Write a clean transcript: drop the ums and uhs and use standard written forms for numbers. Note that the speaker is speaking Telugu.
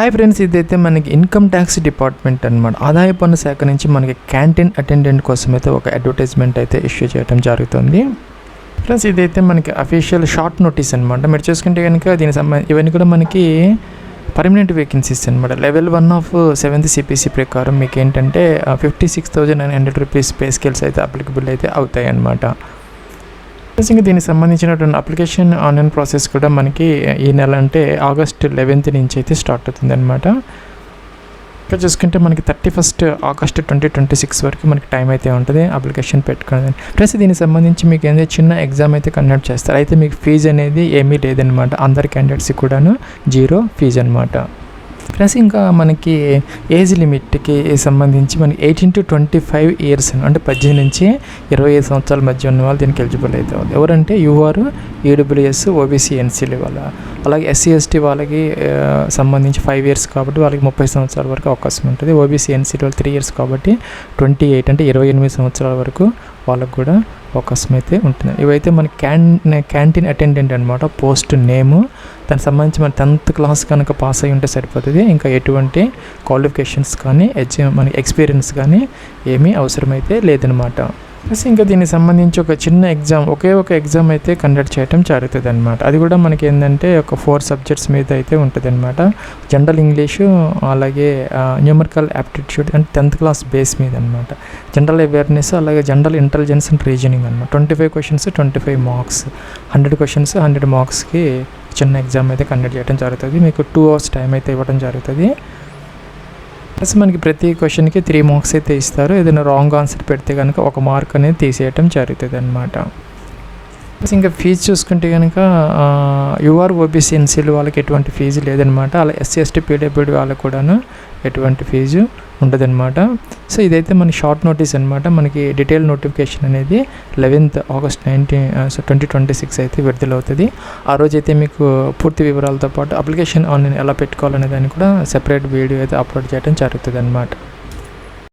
హాయ్ ఫ్రెండ్స్, ఇదైతే మనకి ఇన్కమ్ ట్యాక్స్ డిపార్ట్మెంట్ అనమాట. ఆదాయ పన్ను శాఖ నుంచి మనకి క్యాంటీన్ అటెండెంట్ కోసం అయితే ఒక అడ్వర్టైజ్మెంట్ అయితే ఇష్యూ చేయడం జరుగుతుంది. ఫ్రెండ్స్, ఇదైతే మనకి అఫీషియల్ షార్ట్ నోటీస్ అనమాట. మీరు చూసుకుంటే కనుక దీనికి ఇవన్నీ కూడా మనకి పర్మనెంట్ వేకెన్సీస్ అనమాట. లెవెల్ 1 ఆఫ్ 7th CPC ప్రకారం మీకు ఏంటంటే 56,900 రూపీస్ పే స్కేల్స్ అయితే అప్లికబుల్ అయితే అవుతాయి అన్నమాట. ఇంకా దీనికి సంబంధించినటువంటి అప్లికేషన్ ఆన్లైన్ ప్రాసెస్ కూడా మనకి ఈ నెల అంటే August 11th నుంచి అయితే స్టార్ట్ అవుతుంది అనమాట. ఇక్కడ చూసుకుంటే మనకి 31st August 2026 వరకు మనకి టైం అయితే ఉంటుంది అప్లికేషన్ పెట్టుకోవడం. ప్లస్ దీనికి సంబంధించి మీకు ఏదైతే చిన్న ఎగ్జామ్ అయితే కండక్ట్ చేస్తారు. అయితే మీకు ఫీజు అనేది ఏమీ లేదనమాట. అందరి క్యాండిడేట్స్కి కూడాను 0 ఫీజు అనమాట. ప్లస్ ఇంకా మనకి ఏజ్ లిమిట్కి సంబంధించి మనకి 18 to 25 ఇయర్స్ అంటే 18 నుంచి 25 సంవత్సరాల మధ్య ఉన్న వాళ్ళు దీనికి ఎలిజిబుల్ అయితే ఉంది. ఎవరంటే యూఆర్, EWS, OBC, NCL వాళ్ళ, అలాగే SC ST వాళ్ళకి సంబంధించి 5 ఇయర్స్ కాబట్టి వాళ్ళకి 30 సంవత్సరాల వరకు అవకాశం ఉంటుంది. OBC NCL వాళ్ళు 3 ఇయర్స్ కాబట్టి 28 అంటే 28 సంవత్సరాల వరకు వాళ్ళకు కూడా అవకాశం అయితే ఉంటుంది. ఇవైతే మన క్యాంటీన్ అటెండెంట్ అనమాట. పోస్ట్ నేము, దానికి సంబంధించి మన 10th క్లాస్ కనుక పాస్ అయ్యి ఉంటే సరిపోతుంది. ఇంకా ఎటువంటి క్వాలిఫికేషన్స్ కానీ మనకి ఎక్స్పీరియన్స్ కానీ ఏమీ అవసరమైతే లేదనమాట. ప్లస్ ఇంకా దీనికి సంబంధించి ఒక చిన్న ఎగ్జామ్, ఒక ఎగ్జామ్ అయితే కండక్ట్ చేయడం జరుగుతుంది అనమాట. అది కూడా మనకి ఏంటంటే ఒక 4 సబ్జెక్ట్స్ మీద అయితే ఉంటుంది అనమాట. జనరల్ ఇంగ్లీషు, అలాగే numerical aptitude and 10th class base మీద అనమాట. జనరల్ అవేర్నెస్, అలాగే జనరల్ ఇంటెలిజెన్స్ అండ్ రీజనింగ్ అనమాట. 25 క్వశ్చన్స్ 25 మార్క్స్, 100 క్వశ్చన్స్ 100 మార్క్స్కి చిన్న ఎగ్జామ్ అయితే కండక్ట్ చేయడం జరుగుతుంది. మీకు 2 hours టైం అయితే ఇవ్వడం జరుగుతుంది. ప్లస్ మనకి ప్రతి క్వశ్చన్కి 3 మార్క్స్ అయితే ఇస్తారు. ఏదైనా రాంగ్ ఆన్సర్ పెడితే కనుక 1 మార్క్ అనేది తీసేయటం జరుగుతుంది అనమాట. ప్లస్ ఇంకా ఫీజు చూసుకుంటే కనుక UR, OBC, NCL వాళ్ళకి ఎటువంటి ఫీజు లేదనమాట. అలా SC ST PWD వాళ్ళకి కూడాను ఎటువంటి ఫీజు ఉండదన్నమాట. సో ఇదైతే మన షార్ట్ నోటీస్ అనమాట. మనకి డీటెయిల్ నోటిఫికేషన్ అనేది 11th August 2026 అయితే విడుదలవుతుంది. ఆ రోజైతే మీకు పూర్తి వివరాలతో పాటు అప్లికేషన్ ఆన్లైన్ ఎలా పెట్టుకోవాలనే దాన్ని కూడా సెపరేట్ వీడియో అయితే అప్లోడ్ చేయడం జరుగుతుంది అనమాట.